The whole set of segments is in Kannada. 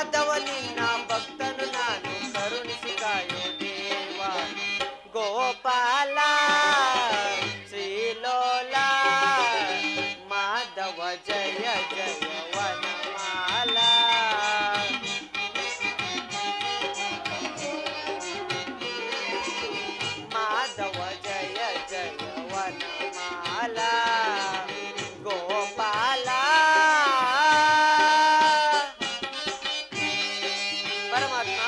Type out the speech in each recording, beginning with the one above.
ಮಾಧವ ನಿನ್ನ ಭಕ್ತನು ನಾನು ಕರುಣಿಸಿ ಕಾಯೋ ದೇವ ಗೋಪಾಲ ಶ್ರೀಲೋಲ ಮಾಧವ ಜಯ ಜಯ ವನಮಾಲ ಮಾಧವ ಜಯ ಜಯ ವನಮಾಲ ಗೋಪಾಲ ಪರಮಾತ್ಮ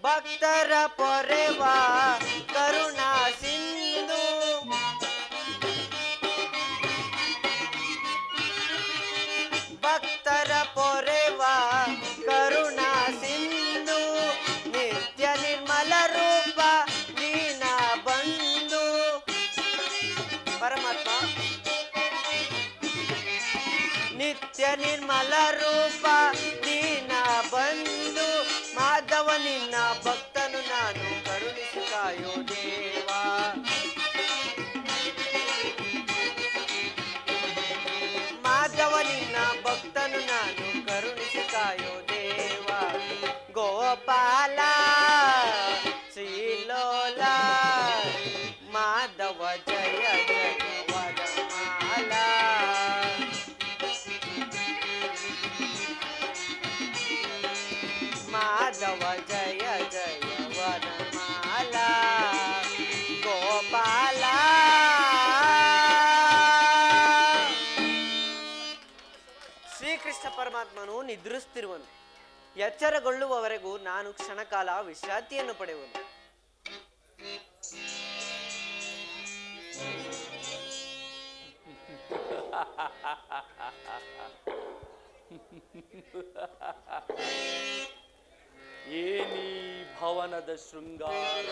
ಭಕ್ತರ ಪೊರೆವ ಕರುಣಾ ಸಿಂಧು ಭಕ್ತರ ಪೊರೆವ ಕರುಣಾ ಸಿಂಧು ನಿತ್ಯ ನಿರ್ಮಲ ರೂಪ ದೀನ ಬಂಧು ಪರಮಾತ್ಮ ನಿತ್ಯ ನಿರ್ಮಲ ರೂಪ ದೀನ ಬಂಧು ಮಾಧವ ನಿನ್ನ ಭಕ್ತನು ನಾನು ಕರುಣಿಸಿ ಕಾಯೋ ದೇವ ಮಾಧವ ನಿನ್ನ ಭಕ್ತನು ನಾನು ಕರುಣಿಸಿ ಕಾಯೋ ದೇವ ಗೋಪಾಲ ಶ್ರೀಲೋಲ ಮಾಧವ ಜಯ ಜಯ ವನಮಾಲ ಮಾಧವ ಜಯ ಜಯ ವನಮಾಲ ಗೋಪಾಲ ಶ್ರೀಕೃಷ್ಣ ಪರಮಾತ್ಮನು ನಿದ್ರಿಸುತ್ತಿರುವನು. ಎಚ್ಚರಗೊಳ್ಳುವವರೆಗೂ ನಾನು ಕ್ಷಣಕಾಲ ವಿಶ್ರಾಂತಿಯನ್ನು ಪಡೆಯುವನು. ಏನಿ ಭವನದ ಶೃಂಗಾರ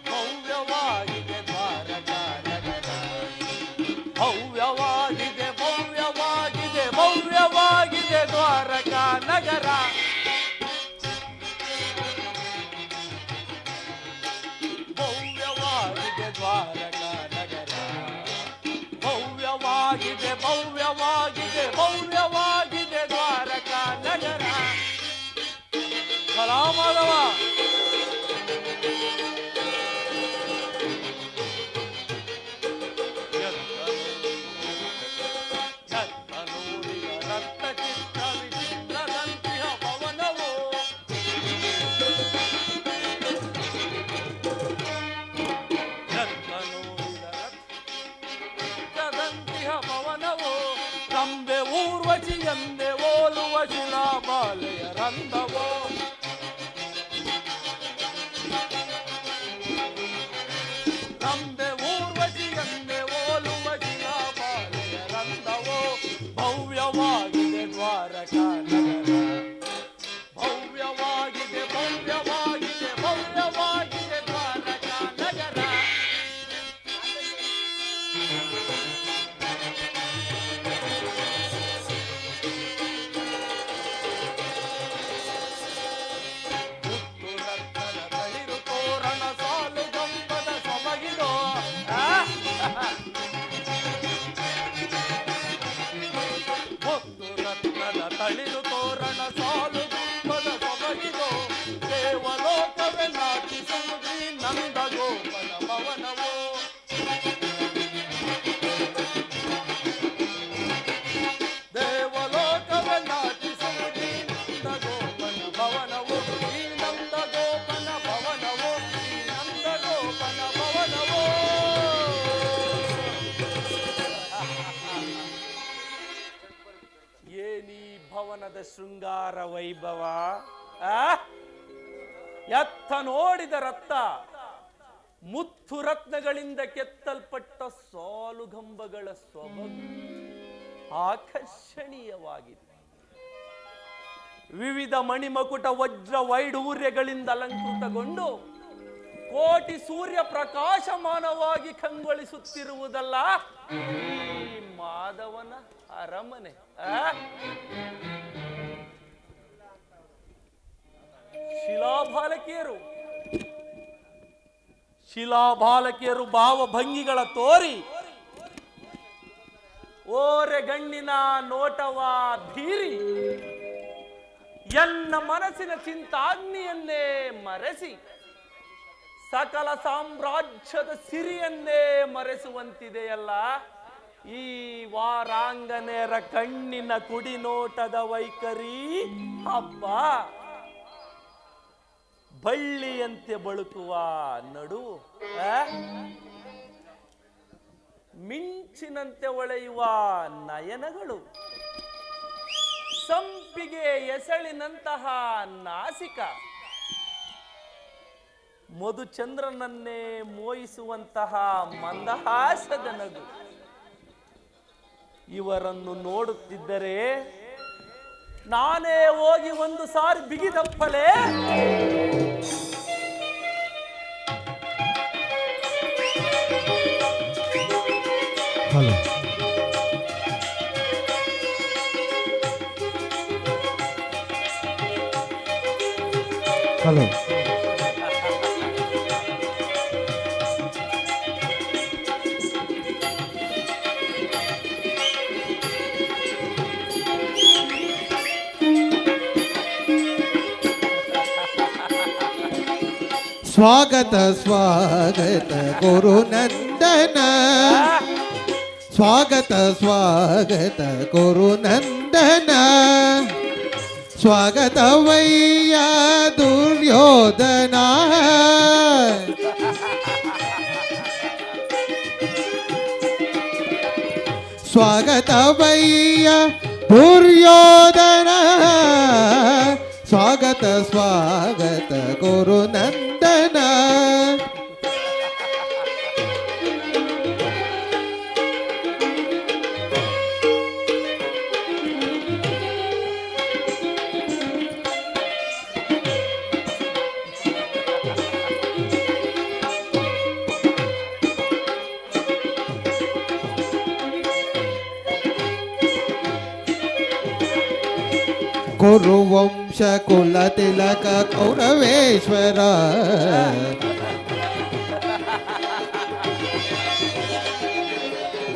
ಭವ್ಯವಾಗಿದೆ ದ್ವಾರಕಾ ನಗರ ಭವ್ಯವಾಗಿದೆ ಭವ್ಯವಾಗಿದೆ ಭವ್ಯವಾಗಿದೆ ದ್ವಾರಕಾ ನಗರ ಭವ್ಯವಾಗಿದೆ ದ್ವಾರಕಾ ನಗರ ಭವ್ಯವಾಗಿದೆ ಭವ್ಯವಾಗಿದೆ ಭವ್ಯವಾಗಿದೆ ದ್ವಾರಕಾ ನಗರ ಕಲಾಮಾಧವ ರಂಬೆ ಊರ್ವಶಿ ಎಂದೆ ಓಲುವ ಶಿಲಾಬಾಲೆಯ ರಂಧವೋ ರಂಬೆ ಊರ್ವಶಿ ಎಂದೆ ಓಲುವ ಶಿಲಾಬಾಲೆಯ ರಂಧವೋ ಭವ್ಯವಾಗಿದೆ ದ್ವಾರಕಾ ನಗರ ಭವ್ಯವಾಗಿದೆ ಭವ್ಯವಾಗಿದೆ ಭವ್ಯವಾಗಿದೆ ದ್ವಾರಕಾ ನಗರ ತಳಿರು ತೋರಣ ಸಾಲು ದುಂಬದ ಸೊಬಗಿದೋ ದೇವಲೋಕವೇ ನಾಟಿಸುವುದಿ ನಂದ ಗೋಪನ ಭವನವೋ ದೇವಲೋಕವೇ ನಾಟಿಸುವುದಿ ನಂದ ಗೋಪನ ಭವನವೋ ಈ ನಂದ ಗೋಪನ ಭವನವೋ ಈ ನಂದ ಗೋಪನ ಭವನವೋ ಏನಿ ಭವನದ ಶೃಂಗಾರ ವೈಭವ ಎತ್ತ ನೋಡಿದ ರತ್ತ ಮುತ್ತು ರತ್ನಗಳಿಂದ ಕೆತ್ತಲ್ಪಟ್ಟ ಸಾಲುಗಂಬಗಳ ಸೊಬಗು ಆಕರ್ಷಣೀಯವಾಗಿದೆ. ವಿವಿಧ ಮಣಿಮಕುಟ ವಜ್ರ ವೈಡೂರ್ಯಗಳಿಂದ ಅಲಂಕೃತಗೊಂಡು ಕೋಟಿ ಸೂರ್ಯ ಪ್ರಕಾಶಮಾನವಾಗಿ ಕಂಗೊಳಿಸುತ್ತಿರುವುದಲ್ಲ ಈ ಮಾಧವನ ಅರಮನೆ. ಶಿಲಾಬಾಲಕಿಯರು ಭಾವಭಂಗಿಗಳ ತೋರಿ ಓರೆಗಣ್ಣಿನ ನೋಟವ ಬೀರಿ ಎನ್ನ ಮನಸ್ಸಿನ ಚಿಂತಾಗ್ನಿಯನ್ನೇ ಮರೆಸಿ ಸಕಲ ಸಾಮ್ರಾಜ್ಯದ ಸಿರಿಯನ್ನೇ ಮರೆಸುವಂತಿದೆಯಲ್ಲ ಈ ವಾರಾಂಗನೆಯರ ಕಣ್ಣಿನ ಕುಡಿನೋಟದ ವೈಖರಿ. ಹಬ್ಬ ಬಳ್ಳಿಯಂತೆ ಬಳುಕುವ ನಡುವು, ಮಿಂಚಿನಂತೆ ಹೊಳೆಯುವ ನಯನಗಳು, ಸಂಪಿಗೆ ಎಸಳಿನಂತಹ ನಾಸಿಕ, ಮಧುಚಂದ್ರನನ್ನೇ ಮೋಹಿಸುವಂತಹ ಮಂದಹಾಸದ ನಗು. ಇವರನ್ನು ನೋಡುತ್ತಿದ್ದರೆ ನಾನೇ ಹೋಗಿ ಒಂದು ಸಾರಿ ಬಿಗಿದಪ್ಪಲೇ. ಹಲೋ ಹಲೋ ಸ್ವಾಗತ ಸ್ವಾಗತ ಗುರುನಂದನ, ಸ್ವಾಗತ ಸ್ವಾಗತ ಗುರುನಂದನ, ಸ್ವಾಗತವಯ್ಯ ದುರ್ಯೋಧನ. ಸ್ವಾಗತವಯ್ಯ ದುರ್ಯೋಧನ, ಸ್ವಾಗತ ಸ್ವಾಗತ ಗುರುನಂದನ. ಕುರುವಂಶ ಕುಲ ತಿಲಕ ಕೌರವೇಶ್ವರ,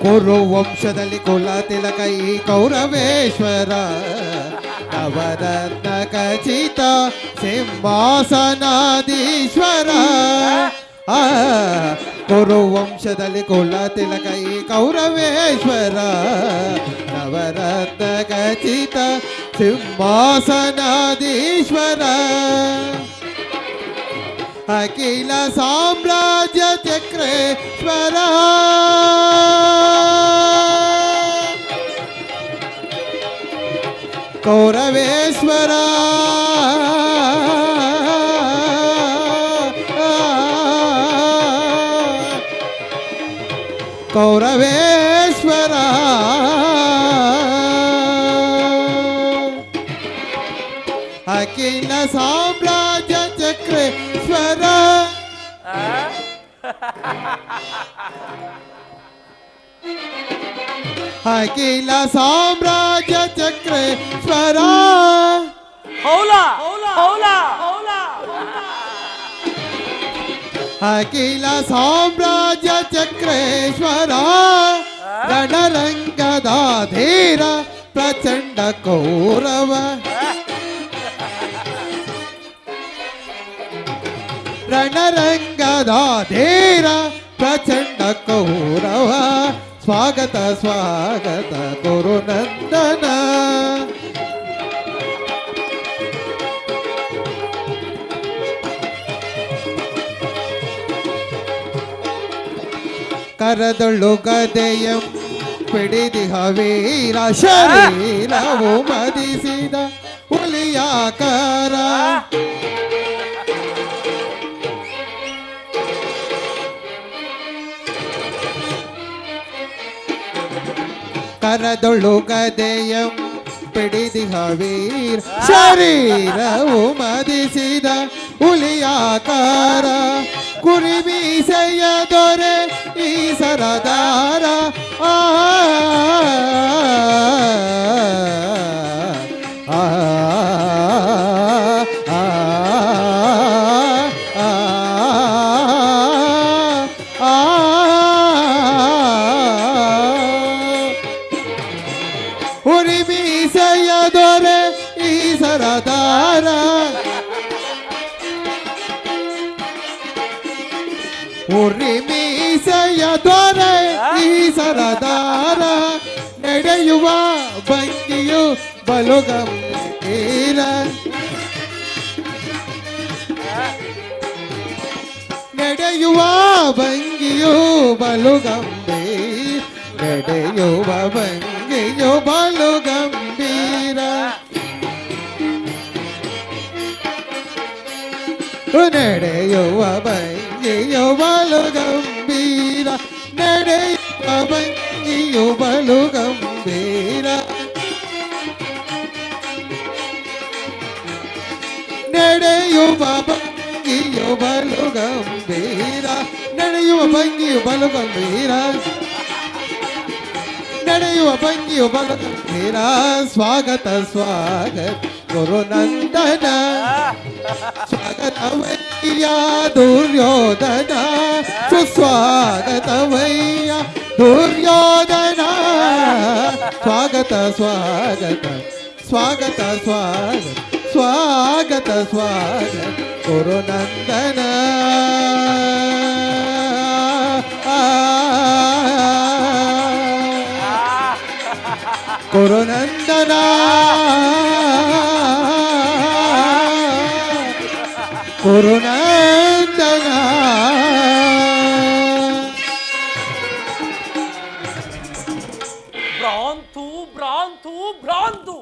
ಕುರುವಂಶದಲ್ಲಿ ಕುಲ ತಿಲಕ ಈ ಕೌರವೇಶ್ವರ, ನವರತ್ನ ಖಚಿತ ಸಿಂಹಾಸನಾಧೀಶ್ವರ. ಕುರುವಂಶದಲ್ಲಿ ಕುಲ ತಿಲಕ ಈ ಕೌರವೇಶ್ವರ, ನವರತ್ನ ಖಚಿತ ಸಿಂಹಾಸನಾಧೀಶ್ವರ. ಅಖಿಲ ಸಾಮ್ರಾಜ್ಯ ಚಕ್ರೇಶ್ವರ, ಕೌರವೇಶ್ವರ. ಕೌರವೇಶ್ವರ ಅಖಿಲ ಸಾಮ್ರಾಜ್ಯ ಚಕ್ರೇಶ್ವರ. ಅಖಿಲ ಸಾಮ್ರಾಜ್ಯ ಚಕ್ರೇಶ್ವರ. ಹೌಲಾ ಹೌಲಾ ಹೌಲಾ ಹೌಲಾ. ಅಖಿಲ ಸಾಮ್ರಾಜ್ಯ ಚಕ್ರೇಶ್ವರ, ರಣರಂಗದ ಧೀರ ಪ್ರಚಂಡ ಕೌರವ. ರಣರಂಗದ ಧೀರ ಪ್ರಚಂಡ ಕೌರವ, ಸ್ವಾಗತ ಸ್ವಾಗತ ಗುರುನಂದನ. ಕರದೊಳ್ಳು ಗದೆಯಂ ಪಿಡಿದಿಹ ವೀರ, ಶರೀರವು ಮದಿಸಿದ ಹುಲಿಯಾಕಾರ. ಕರದೊಳು ಗದೆಯಂ ಪಿಡಿದಿಹ ವೀರ ಶರೀರವು ಮದಿಸಿದ ಹುಲಿಯಾಕಾರ ಕುರಿ ಮೀಸೆಯ ದೊರೆ ಈ ಸರದಾರ ಆ ಆ ಹುರಿ ಮೀಸೆಯ ದೊರೆ ಈ ಸರದಾರ ಹುರಿ ಮೀಸೆಯ ದೊರೆ ಈ ಸರದಾರ ನಡೆಯುವ ಭಂಗಿಯು ಬಲು ಗಂಭೀರ ನಡೆಯುವ ಭಂಗಿಯು ಬಲು ಗಂಭೀರ ನಡೆಯುವ ಭಂಗಿಯು ಬಲು ಗಂಭೀರ ನಡೆಯುವ ಭಂಗಿಯು ಬಲು ಗಂಭೀರ ನಡೆಯುವ ಭಂಗಿಯು ಬಲು ಗಂಭೀರ ನಡೆಯುವ ಭಂಗಿಯು ಬಲು ಗಂಭೀರ ನಡೆಯುವ ಭಂಗಿಯು ಬಲು ಗಂಭೀರ ನಡೆಯುವ ಭಂಗಿಯು ಬಲು ಗಂಭೀರ ಸ್ವಾಗತ ಸ್ವಾಗತ ಗುರುನಂದನ ಸ್ವಾಗತವಯ್ಯ ದುರ್ಯೋಧನ ಸುಸ್ವಾಗತವಯ್ಯ ದುರ್ಯೋಧನ ಸ್ವಾಗತ ಸ್ವಾಗತ ಸ್ವಾಗತ ಸ್ವಾಗತ ಸ್ವಾಗತ ಸ್ವಾಗತ ಗುರುನಂದನ ಗುರುನಂದನ ಗುರುನಂದನ ಭ್ರಾಂತು ಭ್ರಾಂತು ಭ್ರಾಂತು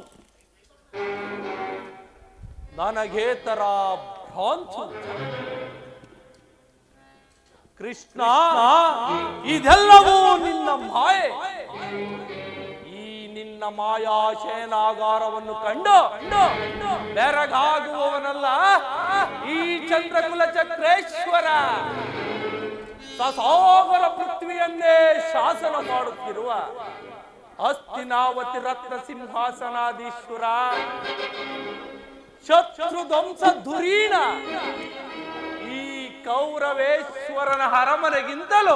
ನನಗೆ ತರ ಭ್ರಾಂತು ಕೃಷ್ಣ ಇದೆಲ್ಲವೂ ನಿನ್ನ ಮಾಯೆ ಈ ನಿನ್ನ ಮಾಯಾ ಶಯನಾಗಾರವನ್ನು ಕಂಡು ಬೆರಗಾಗುವವನಲ್ಲ ಈ ಚಂದ್ರಕುಲ ಚಕ್ರೇಶ್ವರ ಸಸಾಗರ ಪೃಥ್ವಿಯನ್ನೇ ಶಾಸನ ಮಾಡುತ್ತಿರುವ ಹಸ್ತಿನಾವತಿ ರತ್ನ ಸಿಂಹಾಸನಾಧೀಶ್ವರ ಶತ್ರು ಧ್ವಂಸ ಧುರೀಣ ಈ ಕೌರವೇಶ್ವರನ ಅರಮನೆಗಿಂತಲೂ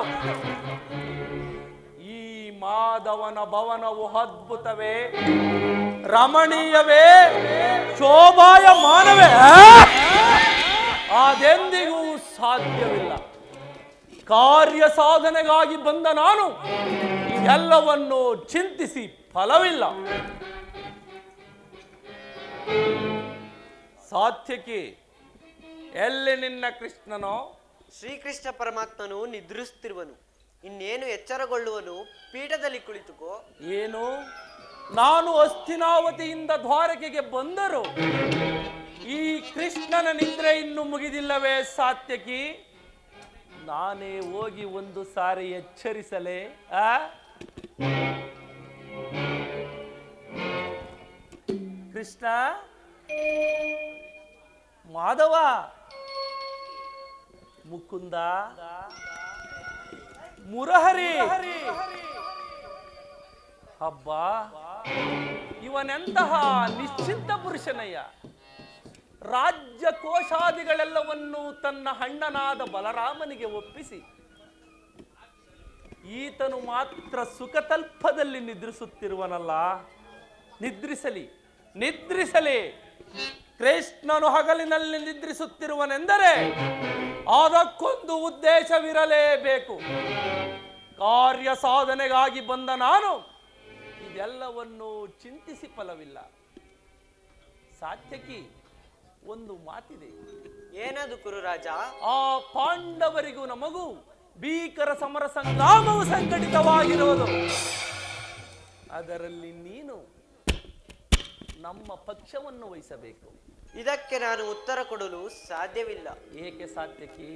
ಈ ಮಾಧವನ ಭವನವು ಅದ್ಭುತವೇ ರಮಣೀಯವೇ ಶೋಭಾಯಮಾನವೇ ಅದೆಂದಿಗೂ ಸಾಧ್ಯವಿಲ್ಲ. ಕಾರ್ಯ ಸಾಧನೆಗಾಗಿ ಬಂದ ನಾನು ಎಲ್ಲವನ್ನು ಚಿಂತಿಸಿ ಫಲವಿಲ್ಲ. ಸಾತ್ಯಕಿ ಎಲ್ಲಿ ನಿನ್ನ ಕೃಷ್ಣನೋ? ಶ್ರೀಕೃಷ್ಣ ಪರಮಾತ್ಮನು ನಿದ್ರಿಸುತ್ತಿರುವನು, ಇನ್ನೇನು ಎಚ್ಚರಗೊಳ್ಳುವನು. ಪೀಠದಲ್ಲಿ ಕುಳಿತುಕೋ. ಏನು? ನಾನು ಹಸ್ತಿನಾವತಿಯಿಂದ ದ್ವಾರಕೆಗೆ ಬಂದರು ಈ ಕೃಷ್ಣನ ನಿದ್ರೆ ಇನ್ನು ಮುಗಿದಿಲ್ಲವೇ ಸಾತ್ಯಕಿ? ನಾನೇ ಹೋಗಿ ಒಂದು ಸಾರಿ ಎಚ್ಚರಿಸಲೇ? ಕೃಷ್ಣ, ಮಾಧವ, ಮುಕುಂದ, ಮುರಹರಿ, ಹಬ್ಬ, ಇವನೆಂತಹ ನಿಶ್ಚಿಂತ ಪುರುಷನಯ್ಯ. ರಾಜ್ಯ ಕೋಶಾದಿಗಳೆಲ್ಲವನ್ನು ತನ್ನ ಅಣ್ಣನಾದ ಬಲರಾಮನಿಗೆ ಒಪ್ಪಿಸಿ ಈತನು ಮಾತ್ರ ಸುಖತಲ್ಪದಲ್ಲಿ ನಿದ್ರಿಸುತ್ತಿರುವನಲ್ಲ. ನಿದ್ರಿಸಲಿ, ನಿದ್ರಿಸಲಿ. ಕೃಷ್ಣನು ಹಗಲಿನಲ್ಲಿ ನಿದ್ರಿಸುತ್ತಿರುವನೆಂದರೆ ಅದಕ್ಕೊಂದು ಉದ್ದೇಶವಿರಲೇಬೇಕು. ಕಾರ್ಯ ಸಾಧನೆಗಾಗಿ ಬಂದ ನಾನು ಇದೆಲ್ಲವನ್ನು ಚಿಂತಿಸಿ ಫಲವಿಲ್ಲ. ಸಾತ್ಯಕಿ, ಒಂದು ಮಾತಿದೆ. ಏನದು ಕುರುರಾಜ? ಆ ಪಾಂಡವರಿಗೂ ನಮಗೂ ಭೀಕರ ಸಮರ ಸಂಗ್ರಾಮವು ಸಂಘಟಿತವಾಗಿರುವುದು. ಅದರಲ್ಲಿ ನೀನು ನಮ್ಮ ಪಕ್ಷವನ್ನು ವಹಿಸಬೇಕು. ಇದಕ್ಕೆ ನಾನು ಉತ್ತರ ಕೊಡಲು ಸಾಧ್ಯವಿಲ್ಲ. ಏಕೆ ಸಾತ್ಯಕಿ?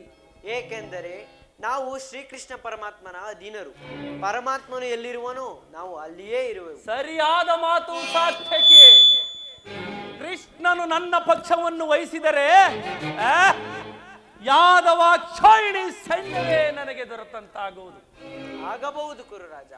ಏಕೆಂದರೆ ನಾವು ಶ್ರೀಕೃಷ್ಣ ಪರಮಾತ್ಮನ ಅಧೀನರು. ಪರಮಾತ್ಮನು ಎಲ್ಲಿರುವನೋ ನಾವು ಅಲ್ಲಿಯೇ ಇರುವೆವು. ಸರಿಯಾದ ಮಾತು ಸಾರ್ಥಕ್ಕೆ. ಕೃಷ್ಣನು ನನ್ನ ಪಕ್ಷವನ್ನು ವಹಿಸಿದರೆ ಯಾದವ ಕ್ಷೋಹಿಣಿ ಸೈನ್ಯವೇ ನನಗೆ ದೊರೆತಂತಾಗುವುದು. ಆಗಬಹುದು ಕುರುರಾಜ.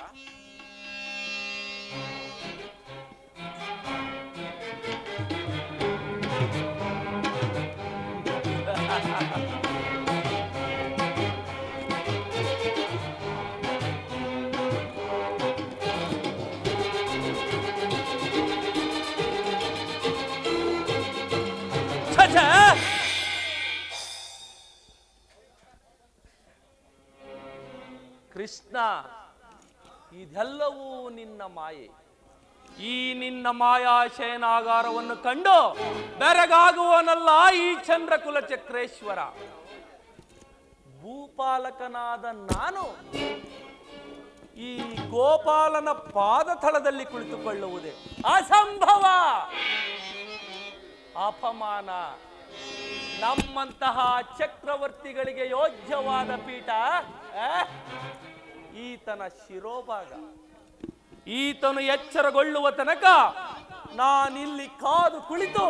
ಕೃಷ್ಣ, ಇದೆಲ್ಲವೂ ನಿನ್ನ ಮಾಯೆ. ಈ ನಿನ್ನ ಮಾಯಾಶಯನಾಗಾರವನ್ನು ಕಂಡು ಬೆರಗಾಗುವನಲ್ಲ ಈ ಚಂದ್ರಕುಲ ಚಕ್ರೇಶ್ವರ. ಭೂಪಾಲಕನಾದ ನಾನು ಈ ಗೋಪಾಲನ ಪಾದತಳದಲ್ಲಿ ಕುಳಿತುಕೊಳ್ಳುವುದೇ ಅಸಂಭವ, ಅಪಮಾನ. ನಮ್ಮಂತಹ ಚಕ್ರವರ್ತಿಗಳಿಗೆ ಯೋಗ್ಯವಾದ ಪೀಠ ಈತನ ಶಿರೋಭಾಗ. ಈತನು ಎಚ್ಚರಗೊಳ್ಳುವ ತನಕ ನಾನಿಲ್ಲಿ ಕಾದು ಕುಳಿತು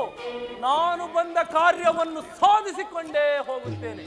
ನಾನು ಬಂದ ಕಾರ್ಯವನ್ನು ಸಾಧಿಸಿಕೊಂಡೇ ಹೋಗುತ್ತೇನೆ.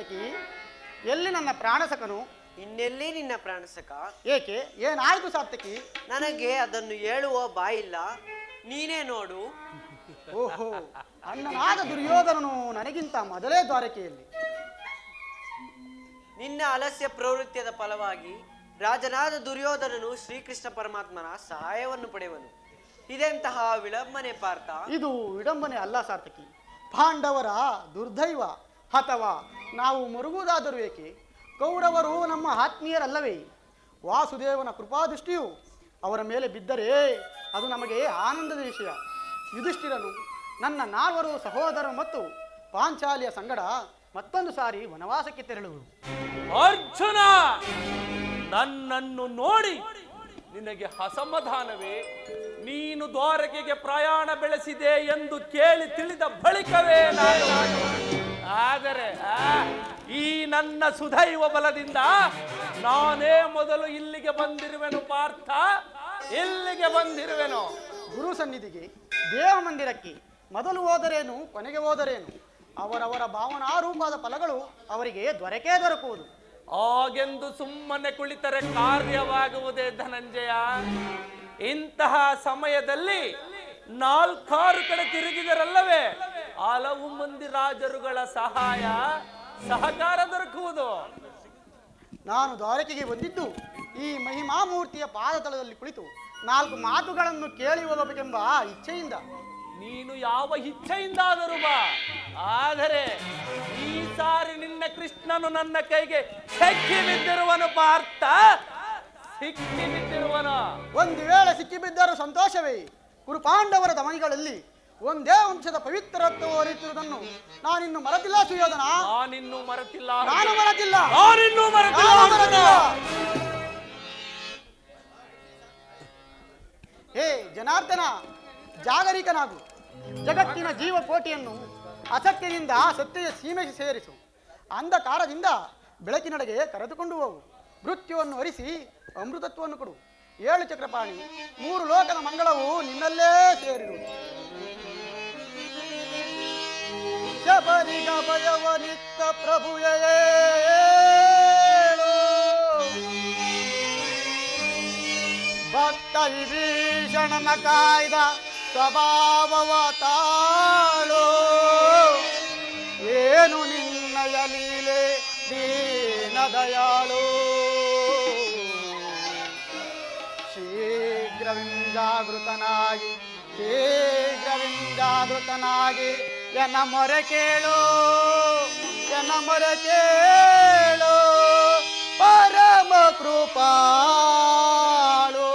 ಸಾತ್ವಿಕಿ, ಎಲ್ಲಿ ನನ್ನ ಪ್ರಾಣಸಕನು? ಇನ್ನೆಲ್ಲಿ ನಿನ್ನ ಪ್ರಾಣಸಕ? ಏಕೆ, ಏನಾಯ್ತು ಸಾತ್ವಿಕಿ? ನನಗೆ ಅದನ್ನು ಹೇಳುವ ಬಾಯಿಲ್ಲ, ನೀನೇ ನೋಡು. ಓಹೋ, ಅಣ್ಣನಾದ ದುರ್ಯೋಧನನು ನನಗಿಂತ ಮೊದಲೇ ದ್ವಾರಕೆಯಲ್ಲಿ. ನಿನ್ನ ಅಲಸ್ಯ ಪ್ರವೃತ್ತಿಯದ ಫಲವಾಗಿ ರಾಜನಾದ ದುರ್ಯೋಧನನು ಶ್ರೀಕೃಷ್ಣ ಪರಮಾತ್ಮನ ಸಹಾಯವನ್ನು ಪಡೆಯುವನು. ಇದೆಂತಹ ವಿಳಂಬನೆ ಪಾರ್ಥ? ಇದು ವಿಡಂಬನೆ ಅಲ್ಲ ಸಾರ್ಥಕಿ, ಪಾಂಡವರ ದುರ್ದೈವ. ಅಥವಾ ನಾವು ಮರುಗುವುದಾದರೂ ಏಕೆ? ಕೌರವರು ನಮ್ಮ ಆತ್ಮೀಯರಲ್ಲವೇ? ವಾಸುದೇವನ ಕೃಪಾದೃಷ್ಟಿಯು ಅವರ ಮೇಲೆ ಬಿದ್ದರೆ ಅದು ನಮಗೆ ಆನಂದದ ವಿಷಯ. ಯುಧಿಷ್ಠಿರನು ನನ್ನ 4 ಸಹೋದರರು ಮತ್ತು ಪಾಂಚಾಲಿಯ ಸಂಗಡ ಮತ್ತೊಂದು ಸಾರಿ ವನವಾಸಕ್ಕೆ ತೆರಳುವುದು. ಅರ್ಜುನ, ನನ್ನನ್ನು ನೋಡಿ ನಿನಗೆ ಅಸಮಾಧಾನವೇ? ನೀನು ದ್ವಾರಕೆಗೆ ಪ್ರಯಾಣ ಬೆಳೆಸಿದೆ ಎಂದು ಕೇಳಿ ತಿಳಿದ ಬಳಿಕವೇ ನಾನು. ಆದರೆ ಈ ನನ್ನ ಸುದೈವ ಬಲದಿಂದ ನಾನೇ ಮೊದಲು ಇಲ್ಲಿಗೆ ಬಂದಿರುವೆನು ಪಾರ್ಥ, ಇಲ್ಲಿಗೆ ಬಂದಿರುವೆನು. ಗುರು ಸನ್ನಿಧಿಗೆ, ದೇವ ಮಂದಿರಕ್ಕೆ ಮೊದಲು ಹೋದರೇನು, ಕೊನೆಗೆ ಹೋದರೇನು, ಅವರವರ ಭಾವನಾರೂಪದ ಫಲಗಳು ಅವರಿಗೆ ದೊರಕುವುದು. ಹಾಗೆಂದು ಸುಮ್ಮನೆ ಕುಳಿತರೆ ಕಾರ್ಯವಾಗುವುದೇ ಧನಂಜಯ? ಇಂತಹ ಸಮಯದಲ್ಲಿ 4 ಕಡೆ ತಿರುಗಿದರಲ್ಲವೇ ಹಲವು ಮಂದಿ ರಾಜರುಗಳ ಸಹಾಯ ಸಹಕಾರ ದೊರಕುವುದು. ನಾನು ದ್ವಾರಕೆಗೆ ಬಂದಿದ್ದು ಈ ಮಹಿಮಾಮೂರ್ತಿಯ ಪಾದತಳದಲ್ಲಿ ಕುಳಿತು 4 ಮಾತುಗಳನ್ನು ಕೇಳಿ ಹೋಗಬೇಕೆಂಬ ಇಚ್ಛೆಯಿಂದ. ನೀನು ಯಾವ ಇಚ್ಛೆಯಿಂದಾದರೂ ಬಾ, ಆದರೆ ಈ ಸಾರಿ ನಿನ್ನ ಕೃಷ್ಣನು ನನ್ನ ಕೈಗೆ ಸಿಕ್ಕಿ ಬಿದ್ದಿರುವನು ಪಾರ್ಥ, ಸಿಕ್ಕಿ ಬಿದ್ದಿರುವನು. ಒಂದು ವೇಳೆ ಸಿಕ್ಕಿಬಿದ್ದರೂ ಸಂತೋಷವೇ. ಕುರುಪಾಂಡವರ ದಮನಿಗಳಲ್ಲಿ ಒಂದೇ ವಂಶದ ಪವಿತ್ರತ್ವ ಹೊರಿತಿರುವುದನ್ನು ನಾನಿನ್ನು ಮರೆತಿಲ್ಲ ಸುಯೋಧನ. ನಾನಿನ್ನೂ ಮರೆತಿಲ್ಲ, ನಾನು ಮರೆತಿಲ್ಲ, ನಾನಿನ್ನೂ ಮರೆತಿಲ್ಲ. ಹೇ ಜನಾರ್ದನ, ಜಾಗರಿಕನಾಗು. ಜಗತ್ತಿನ ಜೀವಕೋಟಿಯನ್ನು ಅಸತ್ಯದಿಂದ ಸತ್ಯದ ಸೀಮೆಗೆ ಸೇರಿಸು. ಅಂಧಕಾರದಿಂದ ಬೆಳಕಿನಡೆಗೆ ಕರೆದುಕೊಂಡು ಹೋಗು. ಮೃತ್ಯುವನ್ನು ಹರಿಸಿ ಅಮೃತತ್ವವನ್ನು ಕೊಡು. 7 ಚಕ್ರಪಾಣಿ, 3 ಲೋಕದ ಮಂಗಳವು ನಿನ್ನಲ್ಲೇ ಸೇರಿರುವುದು. ಶಬರಿಗ ಭಯವನಿತ್ತ ಪ್ರಭುಯೇ, ಭಕ್ತ ವಿಭೀಷಣನ ಕಾಯ್ದ ಸ್ವಭಾವವ ತಾಳು. ಏನು ನಿನ್ನಯ ಲೀಲೆ ದೀನ ದಯಾಳು. ಶೀಘ್ರವಿಂಜಾಗೃತನಾಗಿ ಎನ್ನ ಮೊರೆ ಕೇಳು, ಎನ್ನ ಮೊರೆ ಕೇಳು ಪರಮ ಕೃಪಾಳು.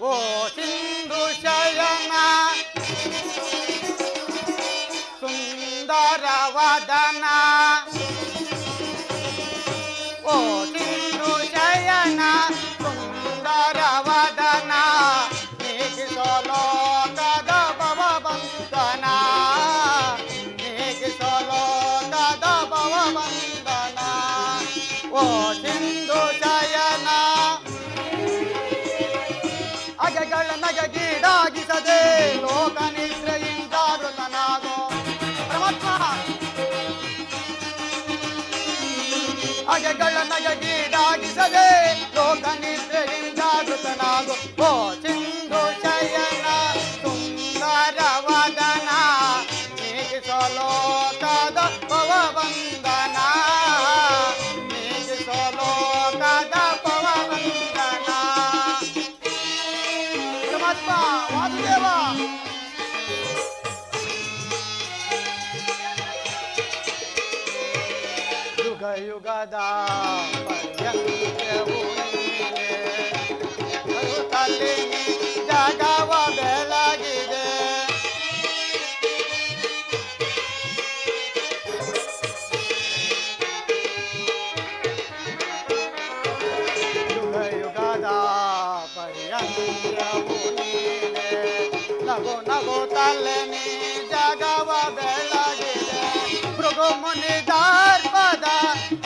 ಓ ಸಿಂಧು ಶಯನ ಸುಂದರ ವದನ, ಓ ಸಿಂಧು ಶಯನ ಸುಂದರ ವದನ, ನೀಗಿಸೋ ಲೋಕದ ಭವಬಂಧನ, ನೀಗಿಸೋ ಲೋಕದ ಭವಬಂಧನ. ಓ ಸಿಂಧು ಶಯನ ಅಗೆಗಳ ನಗೆಗೀಡಾಗಿಸದೆ ಲೋಕ ನಿದ್ರೆಯಿಂದ ಜಾಗೃತನಾಗೋ ಪರಮಾತ್ಮ. ಅಗೆಗಳ ನಗೆಗೀಡಾಗಿಸದೆ ಲೋಕ ನಿದ್ರೆಯಿಂದ ಜಾಗೃತನಾಗೋ. ಓ ಸಿಂಧು ಶಯನ ಸುಂದರ ವದನ, ನೀಗಿಸೋ ಲೋಕದ ಭವಬಂಧನ, ನೀಗಿಸೋ ಲೋಕದ ಭವಬಂಧನ. ಪರಮಾತ್ಮ ವಾಸುದೇವ, ಯುಗ ಯುಗದ ಪರ್ಯಂತವೂ ನೀನೇ, ಬರುತ್ತಲೇ ನೀ ಜಗವ ಬೆಳಗಿದೆ. ಯುಗ ಯುಗದ ಪರ್ಯಂತವೂ ನೀನೇ, ನಗು ನಗುತ್ತಲೇ ನೀ ಜಗವ ಬೆಳಗಿದೆ. ಭೃಗು ಮುನಿ ದಾರ್ಪದ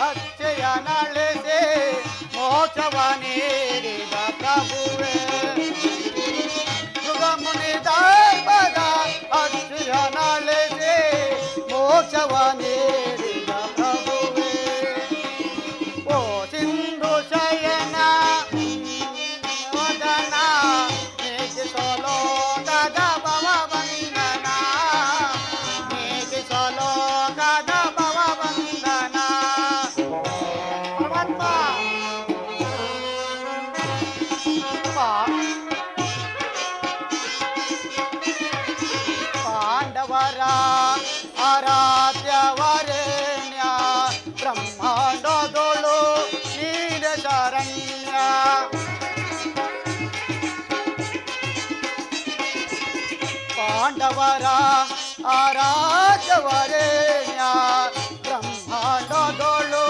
ಅಕ್ಷಯ ನಳಿಸಿ ಮೋಕ್ಷವ ನೀಡಿದ ಪ್ರಭುವೇ. ಬ್ರಹ್ಮಾಂಡದೋಳು ನೀನ ಶರಣ್ಯ ಪಾಂಡವರ ಆರಾಧ್ಯವರೇಣ್ಯ ಬ್ರಹ್ಮಾಂಡದೋಳು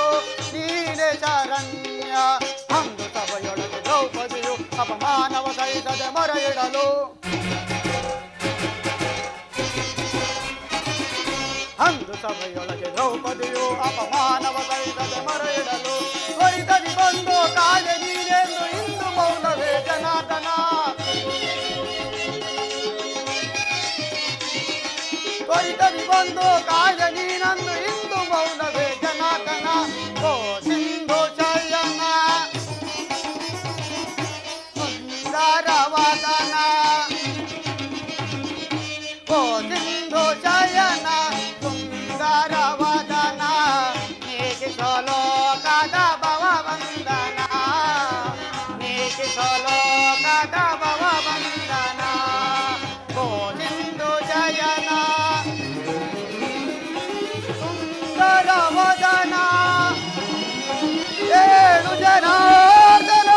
ನೀನೆ ಶರಣ್ಯ ಅಂದು ಸಭೆಯೊಳಗೆ ದ್ರೌಪದಿಯು ಅಪಮಾನವ ಸಹಿಸದೆ ಮೊರೆ ಇಡಲು ಅಂದು ಸಭೆಯೊಳಗೆ ದ್ರೌಪದಿಯು ಅಪಮಾನವ ಸಹಿಸದೆ ಮೊರೆ ಇಡಲು ತ್ವರಿತದಿ ಬಂದು ಕಾಲೆ ನೀನೆಂದು ಇಂದು ಮೌನವೇ ಜನಾರ್ದನ ತ್ವರಿತದಿ ಬಂದು ಕಾಲೆ ನೀನಂದು ಇಂದು ಮೌನವೇ ಜನಾರ್ದನ ಓ ಸಿಂಧು ಶಯನ ಸುಂದರವದನ ಓ ಸಿಂಧು ಶಯನ ಸುಂದರವದನ ನೀಗಿಸಲು ಕದ ಭವ ವಂದನ ನೀಗಿಸಲು ಕದ ಭವ ವಂದನ ಓ ಸಿಂಧು ಶಯನ ಸುಂದರವದನ ಏಳು ಜನಾರ್ದನ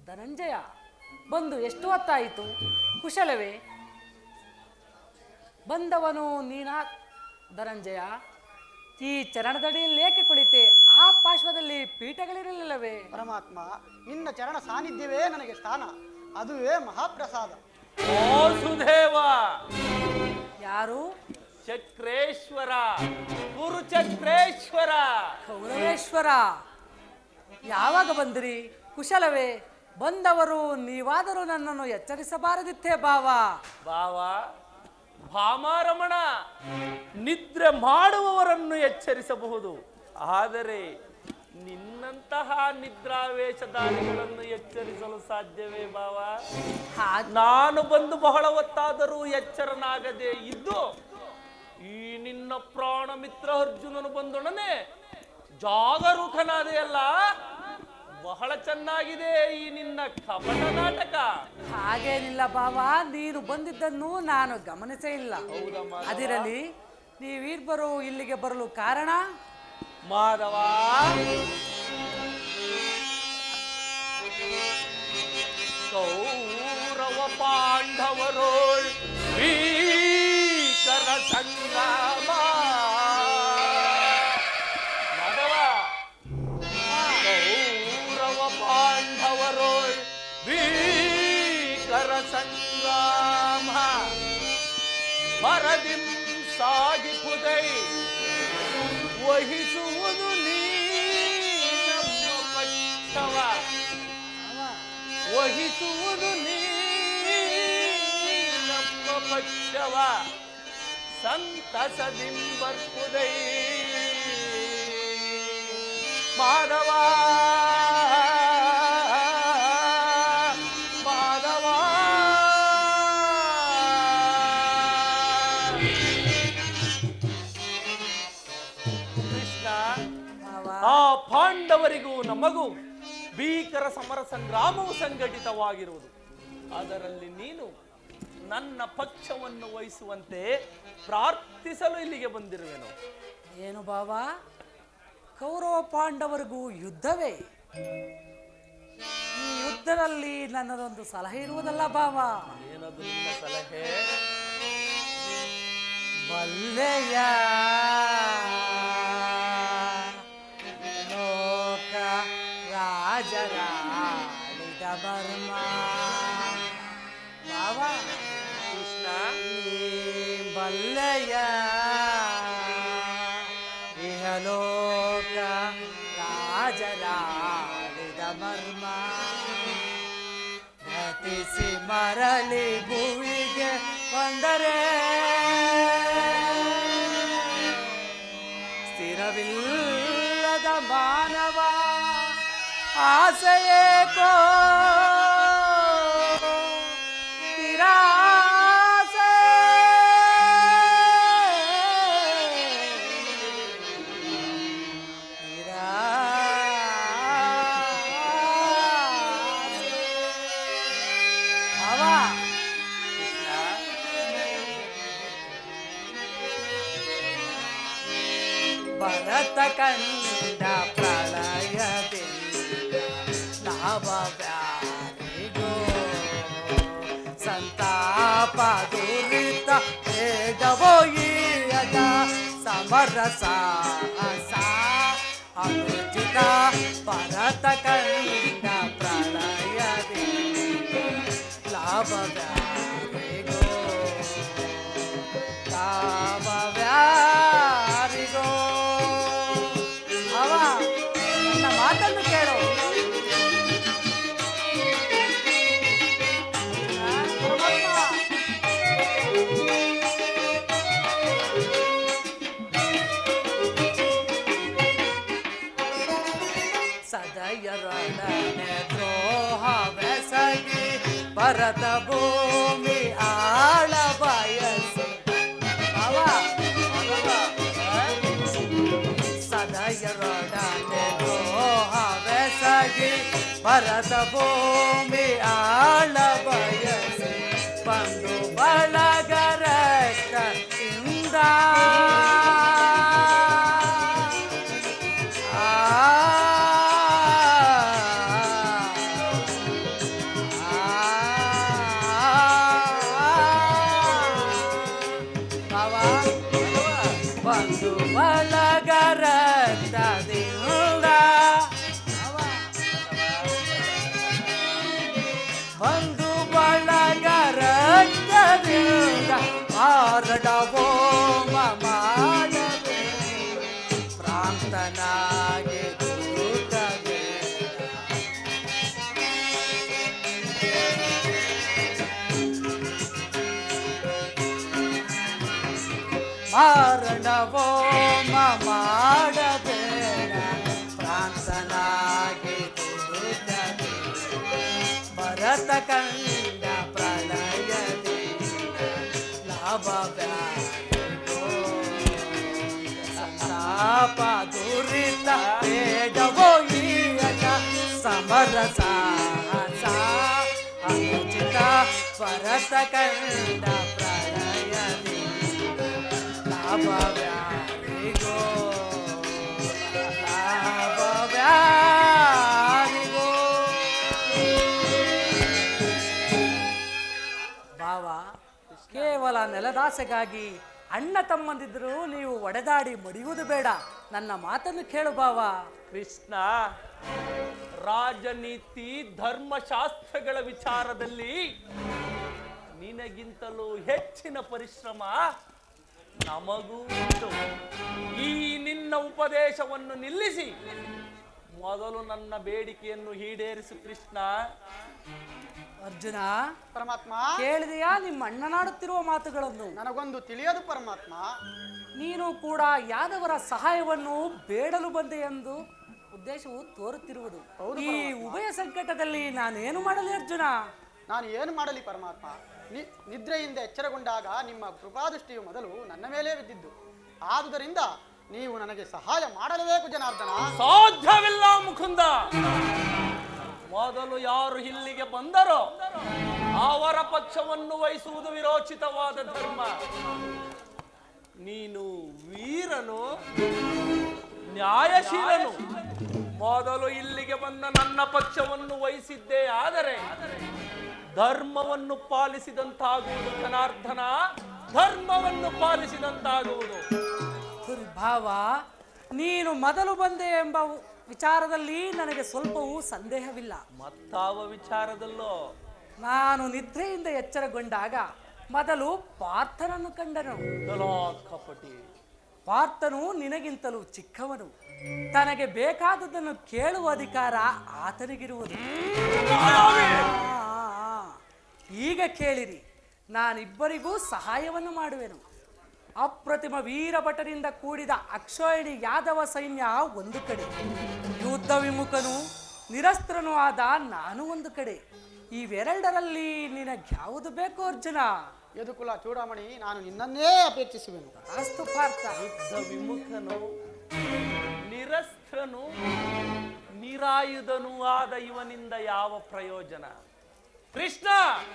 ಧನಂಜಯ ಬಂದು ಎಷ್ಟು ಹೊತ್ತಾಯಿತು? ಕುಶಲವೇ? ಬಂದವನು ನೀನಾ ಧನಂಜಯ? ಈ ಚರಣದಡಿಯಲ್ಲಿ ಏಕೆ ಕುಳಿತೆ? ಆ ಪಾರ್ಶ್ವದಲ್ಲಿ ಪೀಠಗಳಿರಲಿಲ್ಲವೇ? ಪರಮಾತ್ಮ, ನಿನ್ನ ಚರಣ ಸಾನ್ನಿಧ್ಯವೇ ನನಗೆ ಸ್ಥಾನ, ಅದುವೇ ಮಹಾಪ್ರಸಾದ. ಓ ಸುದೇವ, ಯಾರು? ಚಕ್ರೇಶ್ವರ, ಗುರು ಚಕ್ರೇಶ್ವರ. ಕೌರವೇಶ್ವರ, ಯಾವಾಗ ಬಂದಿರಿ? ಕುಶಲವೇ? ಬಂದವರು ನೀವಾದರೂ ನನ್ನನ್ನು ಎಚ್ಚರಿಸಬಾರದಿತ್ತೇ ಭಾವ. ಭಾವ, ಭಾಮಾರಮಣ, ನಿದ್ರೆ ಮಾಡುವವರನ್ನು ಎಚ್ಚರಿಸಬಹುದು, ಆದರೆ ನಿನ್ನಂತಹ ನಿದ್ರಾವೇಶಧಾರಿಗಳನ್ನು ಎಚ್ಚರಿಸಲು ಸಾಧ್ಯವೇ ಭಾವ? ನಾನು ಬಂದು ಬಹಳ ಹೊತ್ತಾದರೂ ಎಚ್ಚರನಾಗದೆ ಇದ್ದು ಈ ನಿನ್ನ ಪ್ರಾಣ ಮಿತ್ರ ಅರ್ಜುನನು ಬಂದೊಡನೆ ಜಾಗರೂಕನಾದೆಯಲ್ಲ, ಬಹಳ ಚೆನ್ನಾಗಿದೆ ಈ ನಿನ್ನ ಕಪಟ ನಾಟಕ. ಹಾಗೇನಿಲ್ಲ ಭಾವ, ನೀನು ಬಂದಿದ್ದನ್ನು ನಾನು ಗಮನಿಸೇ ಇಲ್ಲ. ಅದಿರಲಿ, ನೀವಿಬ್ಬರು ಇಲ್ಲಿಗೆ ಬರಲು ಕಾರಣ? ಮಾಧವ, ಕೌರವ ಪಾಂಡವರೋಳ್ ಭೀಕರ ಸಂಗ್ರಾಮ. ಮಾಧವ, ಕೌರವ ಪಾಂಡವರೋಳ್ ಭೀಕರ ಸಂಗ್ರಾಮ ಮರದಿಂ ಸಾಗಿಪುದೈ ವಹಿಸುವುದು ನೀ ನಮ್ಮ ಪಕ್ಷವ, ವಹಿಸುವುದು ನೀ ನಮ್ಮ ಪಕ್ಷವ ಸಂತಸದಿಂಬರ್ಪುದೈ. ಮಾಧವ, ಮಾಧವ, ಆ ಪಾಂಡವರಿಗೂ ನಮಗೂ ಭೀಕರ ಸಮರ ಸಂಗ್ರಾಮವು ಸಂಘಟಿತವಾಗಿರುವುದು. ಅದರಲ್ಲಿ ನೀನು ನನ್ನ ಪಕ್ಷವನ್ನು ವಹಿಸುವಂತೆ ಪ್ರಾರ್ಥಿಸಲು ಇಲ್ಲಿಗೆ ಬಂದಿರುವೆನು. ಏನು ಭಾವ, ಕೌರವ ಪಾಂಡವರಿಗೂ ಯುದ್ಧವೇ? ಈ ಯುದ್ಧದಲ್ಲಿ ನನ್ನದೊಂದು ಸಲಹೆ ಇರುವುದಲ್ಲ ಭಾವ. ಏನದು ನಿನ್ನ ಸಲಹೆ? ಬಲ್ಲೆಯ ಲೋಕ ರಾಜರಾಳಿದ ಬರ್ಮ ಭಾವ. ಕೃಷ್ಣ, ಬಲ್ಲೆಯ ಇಹಲೋಕ ರಾಜರಾಳಿದ ಮರ್ಮ ನತಿಸಿ ಮರಳಿ ಭುವಿಗೆ ಬಂದರೆ ಸ್ಥಿರವಿಲ್ಲದ ಮಾನವ ಆಸೆಯೇಕೋ ನಿರಾಸೆ ಅವ ಭರತ ಕಂಡ ಪ್ರಳಯದಿಂದ ಲಾಭ ಬ್ಯಾರಿಗೋ ಸಂತಾಪ ದುರಿತ ಬೇಡವೋ ಈಯದ ಸಮರಸ ಅನುಚಿತ ಭರತ ಕಂಡ ಪ್ರಳಯದಿಂದ ಲಾಭ ಬ್ಯಾರಿಗೋ ಲಾಭ ಬ್ಯಾರಿಗೋ ಅವ ನನ್ನ ಮಾತನ್ನು ಕೇಳು ಸದಯರೊಡನೆ ದ್ರೋಹವೆಸಗಿ ಭರತ ಭೂಮಿ ಆಳ ಬಯಸಿ ಅವ ಸದಯರೊಡನೆ ದ್ರೋಹವೆಸಗಿ ಭರತ ಭೂಮಿ ಆಳ ಬಯಸಿ ಬಂದು ಬಳಗರಕ್ಕಿಂದ ಬಂದು ಬಳಗರಕ್ತದಿಂದ ಬಂದು ಬಳಗರಕ್ತದಿಂದ ಆರಡವೋ ಮಾಡಬೇ ಪ್ರಾಂತನಾಗಿ ದೂತವೇ ಮಾರಣವೋ ಮಾಡಬೇಡ ಪ್ರಾಂತನಾಗಿ ದುರುತ್ತವೆ ಭರತ ಕಂಡ ಪ್ರಳಯದಿಂದ ಲಾಭ ಬ್ಯಾರಿಗೋ ಸಂತಾಪ ದುರಿತ ಬೇಡವೋ ಈಯದ ಸಮರಸ ಅನುಚಿತ ಭರತ ಕಂಡ ಪ್ರಳಯದಿಂದ ಲಾಭ ಬ್ಯಾರಿಗೋ ಲಾಭ ಬ್ಯಾರಿಗೋ ಭಾವ ಕೇವಲ ನೆಲದಾಸೆಗಾಗಿ ಅಣ್ಣ ತಮ್ಮಂದಿದ್ರು ನೀವು ಒಡೆದಾಡಿ ಮಡಿಯುವುದು ಬೇಡ ನನ್ನ ಮಾತನ್ನು ಕೇಳು ಭಾವ ಕೃಷ್ಣ ರಾಜನೀತಿ ಧರ್ಮಶಾಸ್ತ್ರಗಳ ವಿಚಾರದಲ್ಲಿ ನಿನಗಿಂತಲೂ ಹೆಚ್ಚಿನ ಪರಿಶ್ರಮ ನಮಗೂ ಉಂಟು. ಈ ನಿನ್ನ ಉಪದೇಶವನ್ನು ನಿಲ್ಲಿಸಿ ಮೊದಲು ನನ್ನ ಬೇಡಿಕೆಯನ್ನು ಈಡೇರಿಸು ಕೃಷ್ಣ. ಅರ್ಜುನ ಪರಮಾತ್ಮ ಕೇಳಿದೆಯಾ ನಿಮ್ಮ ಅಣ್ಣನಾಡುತ್ತಿರುವ ಮಾತುಗಳನ್ನು? ನನಗೊಂದು ತಿಳಿಯದು ಪರಮಾತ್ಮ. ನೀನು ಕೂಡ ಯಾದವರ ಸಹಾಯವನ್ನು ಬೇಡಲು ಬಂದೆ ಎಂದು ಉದ್ದೇಶವು ತೋರುತ್ತಿರುವುದು. ಈ ಉಭಯ ಸಂಕಟದಲ್ಲಿ ನಾನೇನು ಮಾಡಲಿ ಅರ್ಜುನ? ನಾನು ಏನು ಮಾಡಲಿ ಪರಮಾತ್ಮ? ನಿದ್ರೆಯಿಂದ ಎಚ್ಚರಗೊಂಡಾಗ ನಿಮ್ಮ ಕೃಪಾದೃಷ್ಟಿಯು ಮೊದಲು ನನ್ನ ಮೇಲೆ ಬಿದ್ದಿದ್ದು. ಆದುದರಿಂದ ನೀವು ನನಗೆ ಸಹಾಯ ಮಾಡಲೇಬೇಕು ಜನಾರ್ದನ. ಸಾಧ್ಯವಿಲ್ಲ ಮುಕುಂದ. ಮೊದಲು ಯಾರು ಇಲ್ಲಿಗೆ ಬಂದರೋ ಅವರ ಪಕ್ಷವನ್ನು ವಹಿಸುವುದು ವಿರೋಚಿತವಾದ ಧರ್ಮ. ನೀನು ವೀರನು, ನ್ಯಾಯಶೀಲನು. ಮೊದಲು ಇಲ್ಲಿಗೆ ಬಂದ ನನ್ನ ಪಕ್ಷವನ್ನು ವಹಿಸಿದ್ದೇ ಆದರೆ ಧರ್ಮವನ್ನು ಪಾಲಿಸಿದಂತಾಗುವುದು ಜನಾರ್ದನ, ಧರ್ಮವನ್ನು ಪಾಲಿಸಿದಂತಾಗುವುದು. ಭಾವ, ನೀನು ಮೊದಲು ಬಂದೆ ಎಂಬ ವಿಚಾರದಲ್ಲಿ ನನಗೆ ಸ್ವಲ್ಪವೂ ಸಂದೇಹವಿಲ್ಲ. ಮತ್ತಾವ ವಿಚಾರದಲ್ಲೋ? ನಾನು ನಿದ್ರೆಯಿಂದ ಎಚ್ಚರಗೊಂಡಾಗ ಮೊದಲು ಪಾರ್ಥನನ್ನು ಕಂಡನು. ಕಪಟಿ. ಪಾರ್ಥನು ನಿನಗಿಂತಲೂ ಚಿಕ್ಕವನು. ತನಗೆ ಬೇಕಾದದ್ದನ್ನು ಕೇಳುವ ಅಧಿಕಾರ ಆತನಿಗಿರುವುದು. ಈಗ ಕೇಳಿರಿ, ನಾನಿಬ್ಬರಿಗೂ ಸಹಾಯವನ್ನು ಮಾಡುವೆನು. ಅಪ್ರತಿಮ ವೀರಭಟರಿಂದ ಕೂಡಿದ ಅಕ್ಷೋಹಿಣಿ ಯಾದವ ಸೈನ್ಯ ಒಂದು ಕಡೆ, ಯುದ್ಧ ವಿಮುಖನು ನಿರಸ್ತ್ರನೂ ಆದ ನಾನು ಒಂದು ಕಡೆ. ಇವೆರಡರಲ್ಲಿ ನಿನಗ್ಯಾವುದು ಬೇಕು ಅರ್ಜುನ? ಯದುಕುಲ ಚೂಡಾಮಣಿ, ನಾನು ನಿನ್ನನ್ನೇ ಅಪೇಕ್ಷಿಸುವೆನು. ಅಸ್ತು ಪಾರ್ಥ. ಯುದ್ಧ ವಿಮುಖನು ನಿರಸ್ತ್ರನು ನಿರಾಯುಧನೂ ಆದ ಇವನಿಂದ ಯಾವ ಪ್ರಯೋಜನ? ಕೃಷ್ಣ,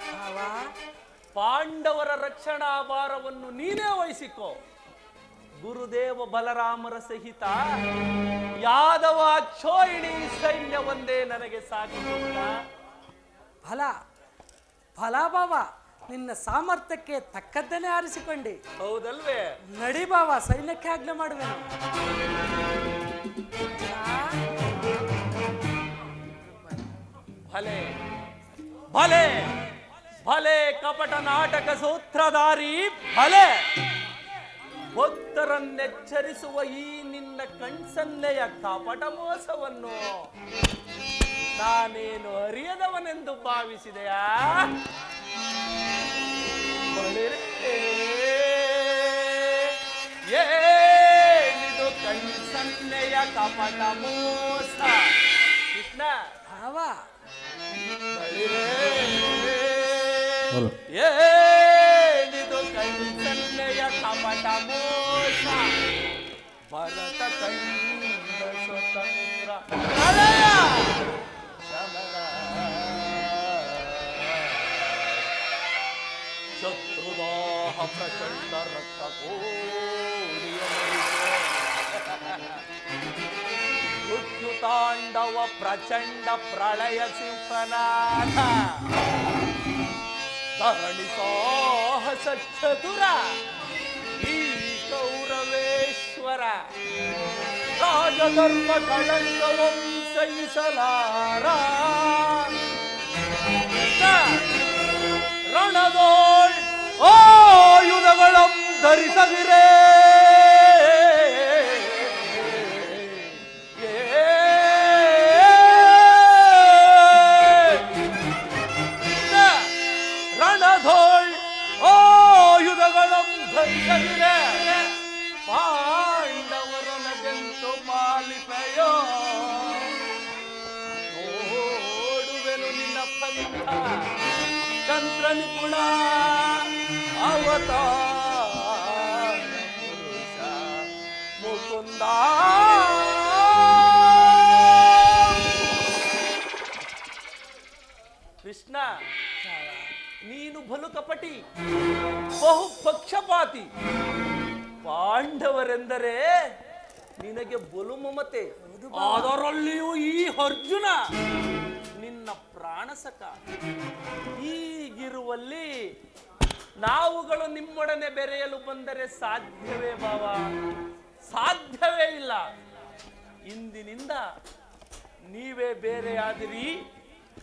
ಭಾವ, ಪಾಂಡವರ ರಕ್ಷಣಾ ಭಾರವನ್ನು ನೀನೇ ವಹಿಸಿಕೋ. ಗುರುದೇವ ಬಲರಾಮರ ಸಹಿತ ಯಾದವ ಅಕ್ಷೋಹಿಣಿ ಸೈನ್ಯ ಒಂದೇ ನನಗೆ ಸಾಕು. ಫಲ ಫಲ ಭಾವ, ನಿನ್ನ ಸಾಮರ್ಥ್ಯಕ್ಕೆ ತಕ್ಕದ್ದನ್ನೇ ಆರಿಸಿಕೊಂಡೆ. ಹೌದಲ್ವೇ? ನಡಿ ಭಾವ, ಸೈನ್ಯಕ್ಕೆ ಆಜ್ಞೆ ಮಾಡುವೆನು. ಭಲೆ ಭಲೆ ಭಲೆ ಕಪಟ ನಾಟಕ ಸೂತ್ರಧಾರಿ ಭಲೆ. ಭಕ್ತರನ್ನೆಚ್ಚರಿಸುವ ಈ ನಿನ್ನ ಕಣ್ಸನ್ನೆಯ ಕಪಟ ಮೋಸವನ್ನು ನಾನೇನು ಅರಿಯದವನೆಂದು ಭಾವಿಸಿದೆಯಾ? ಏನಿದು ಕಣ್ಸನ್ನೆಯ ಕಪಟ ಮೋಸ? ಕೃಷ್ಣ, ಭಾವ, ಏನಿದು ಕಣ್ಸನ್ನೆಯ ಕಪಟ ಮೋಸ? ಭರತ ಕಂಡ ಸ್ವತಂತ್ರ ಪ್ರಳಯ ಶಮನ, ಶತ್ರುದಾಹ ಪ್ರಚಂಡ ರಕ್ತ ಕೋಡಿಯ ಮೃತ್ಯು ತಾಂಡವ ಪ್ರಚಂಡ ಪ್ರಳಯ ಸಿಂಹನಾಥ, ಧರಣಿ ಸಾಹಸ ಚತುರ ಈ ಕೌರವೇಶ್ವರ, ರಾಜಧರ್ಮ ಕಳಂಕವಂ ಸಹಿಸಲಾರ. ರಣದೋಳ್ ಆಯುಧಗಳಂ ಧರಿಸದಿರೇ, ರಣದೋಳ್ ಆಯುಧಗಳಂ ಧರಿಸದಿರೇ, ಪಾಂಡವರನದೆಂತು ಪಾಲಿಪೆಯೋ. ನೋಡುವೆನು ನಿನ್ನ ಪಂಥ ತಂತ್ರ ನಿಪುಣ ಅವತಾರ ಪುರುಷ ಮುಕುಂದ. ಕೃಷ್ಣ, ನೀನು ಬಲು ಕಪಟಿ, ಬಹು ಪಕ್ಷಪಾತಿ. ಪಾಂಡವರೆಂದರೆ ನಿನಗೆ ಬಲು ಮಮತೆ, ಅದರಲ್ಲಿಯೂ ಈ ಅರ್ಜುನ ನಿನ್ನ ಪ್ರಾಣಸಕ. ಹೀಗಿರುವಲ್ಲಿ ನಾವುಗಳು ನಿಮ್ಮೊಡನೆ ಬೆರೆಯಲು ಬಂದರೆ ಸಾಧ್ಯವೇ ಭಾವ? ಸಾಧ್ಯವೇ ಇಲ್ಲ. ಇಂದಿನಿಂದ ನೀವೇ ಬೇರೆಯಾದಿರಿ,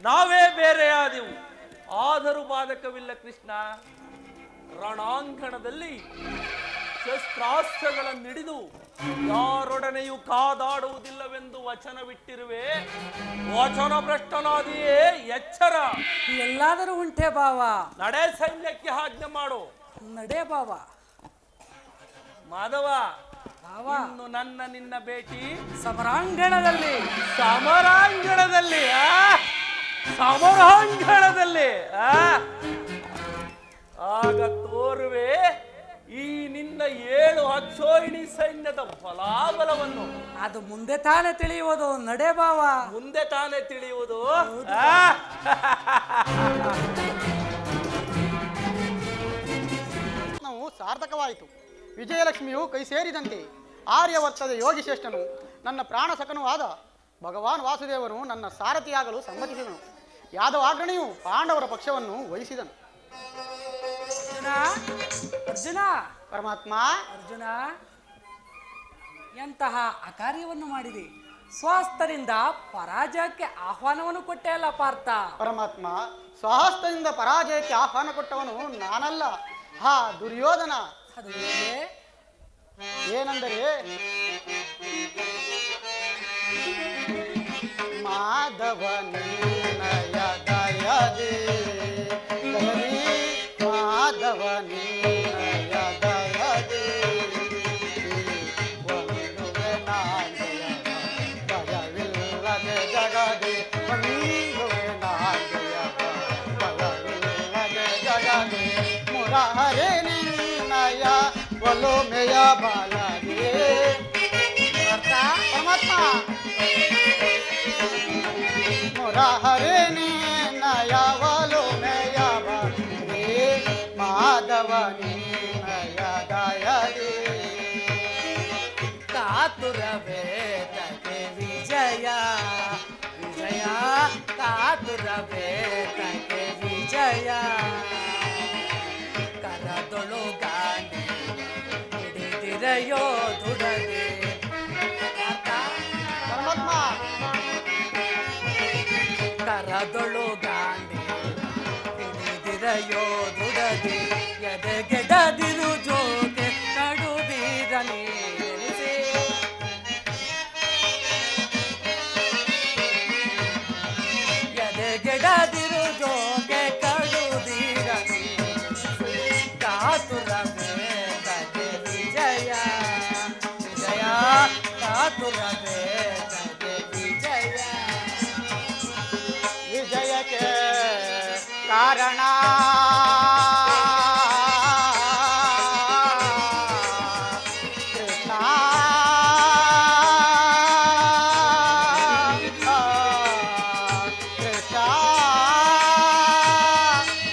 ನಾವೇ ಬೇರೆಯಾದೆವು. ಆದರೂ ಬಾಧಕವಿಲ್ಲ ಕೃಷ್ಣ. ರಣಾಂಗಣದಲ್ಲಿ ಶಸ್ತ್ರಾಸ್ತ್ರಗಳನ್ನಿಡಿದು ಯಾರೊಡನೆಯೂ ಕಾದಾಡುವುದಿಲ್ಲವೆಂದು ವಚನವಿಟ್ಟಿರುವೆ. ವಚನ ಭ್ರಷ್ಟನಾದಿಯೇ, ಎಚ್ಚರ. ಎಲ್ಲಾದರೂ ಉಂಟೆ ಭಾವ? ನಡೆ, ಸೈನ್ಯಕ್ಕೆ ಆಜ್ಞೆ ಮಾಡು. ನಡೆ ಭಾವ. ಮಾಧವ, ಭಾವ, ಇನ್ನು ನನ್ನ ನಿನ್ನ ಭೇಟಿ ಸಮರಾಂಗಣದಲ್ಲಿ. ಸಮರಾಂಗಣದಲ್ಲಿ ಸಮರಾಂಗಣದಲ್ಲಿ ಆಗ ತೋರುವೆ ಈ ನಿನ್ನ 7 ಅಕ್ಷೋಹಿಣಿ ಸೈನ್ಯದ ಫಲಾಬಲವನ್ನು. ಅದು ಮುಂದೆ ತಾನೇ ತಿಳಿಯುವುದು. ನಡೆ ಭಾವ. ಮುಂದೆ ತಾನೇ ತಿಳಿಯುವುದು. ನಾವು ಸಾರ್ಥಕವಾಯಿತು. ವಿಜಯಲಕ್ಷ್ಮಿಯು ಕೈ ಸೇರಿದಂತೆ ಆರ್ಯವರ್ತದ ಯೋಗಿಶ್ರೇಷ್ಠನು ನನ್ನ ಪ್ರಾಣಸಖನೂ ಆದ ಭಗವಾನ್ ವಾಸುದೇವನು ನನ್ನ ಸಾರಥಿಯಾಗಲು ಸಮ್ಮತಿಸಿದನು. ಯಾದವಾಗ್ರಣಿಯು ಪಾಂಡವರ ಪಕ್ಷವನ್ನು ವಹಿಸಿದನು. ಅರ್ಜುನ, ಅರ್ಜುನ, ಪರಮಾತ್ಮ, ಅರ್ಜುನ, ಎಂತಹ ಅಕಾರ್ಯವನ್ನು ಮಾಡಿದೆ. ಸ್ವಹಸ್ತರಿಂದ ಪರಾಜಯಕ್ಕೆ ಆಹ್ವಾನವನ್ನು ಕೊಟ್ಟೆ ಅಲ್ಲ ಪಾರ್ಥ? ಪರಮಾತ್ಮ, ಸ್ವಹಸ್ತದಿಂದ ಪರಾಜಯಕ್ಕೆ ಆಹ್ವಾನ ಕೊಟ್ಟವನು ನಾನಲ್ಲ, ಹಾ ದುರ್ಯೋಧನ. ಅದು ಹೇಗೆ? ಏನೆಂದರೆ ಮಾಧವ ನಿನ್ನಯ ದಯದಿ ದಯದಿ, ಮಾಧವ ನಿನ್ನಯ ದಯದಿ ಕಾತುರವೇ ತಗೆ ವಿಜಯ ವಿಜಯ ಕಾತುರವೇ ತಗೆ ವಿಜಯ ಕರದೊಳು ಗಾಂಡಿ ಹಿಡಿದಿರೆಯೋ ದುಡದೆ ಪರಮಾತ್ಮ ಕರದೊಳು ಗಾಂಡಿ ಹಿಡಿದಿರೆಯೋ ದುಡದೆ ಎದೆಗೆಡದಿರು ಜೋಕೆ ಕಡುಬೀರ ನೀರಿಸಿ ಎದೆಗೆಡದಿರು ಜೋಕೆ ಕಡುಬೀರ ನೀರಿಸಿ ಕಾತುರವೇ ತಗೆ ವಿಜಯ ವಿಜಯ ಕಾತುರವೇ ತಗೆ ವಿಜಯ ವಿಜಯಕ್ಕೆ ಕಾರಣ ಕೃಷ್ಣ ಕೃಷ್ಣ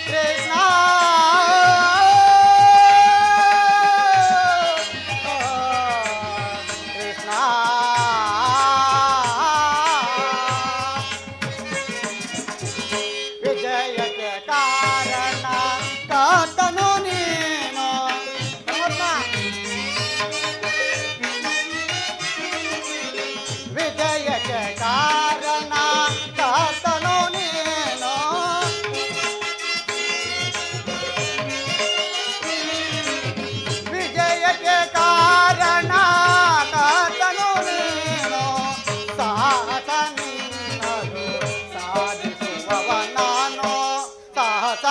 ಕೃಷ್ಣ ಕೃಷ್ಣ ವಿಜಯಕ್ಕೆ ಕಾರಣ ಕಾತನು ನೀನು ವಿಜಯಕ್ಕೆ ಕಾರಣ ಕಾತನು ನೀನು ವಿಜಯಕ್ಕೆ ಕಾರಣ ಕಾತನು ನೀನು ಸಾಹಸ ನಿನ್ನದು ಸಾಧಿಸುವವ ನಾನು ಸಾಹಸ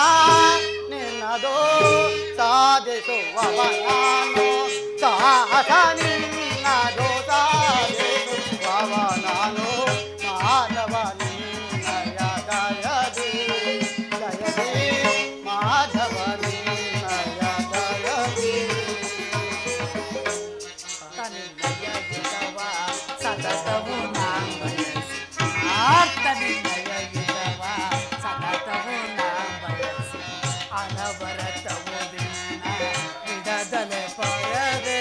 ನಿನ್ನದು ಸಾಧಿಸುವವ ನಾನು ಸಾಹಸ ನಿನ್ನದು ಸಾಧಿಸುವವ ನಾನು ಮಾಧವ ನಿನ್ನಯ ದಯದಿ ದಯದಿ ಮಾಧವ ನಿನ್ನಯ ದಯದಿ ತನಿನಯ ಯುಗವ ಸತತವು ನಾಂಬಯಸಿ ಆರ್ತನಿನಯ ಯುಗವ ಸತತವು ನಾಂಬಯಸಿ ಅನವರತವು ದಿನ ಬಿಡದಲೆ ಪೊಯದೆ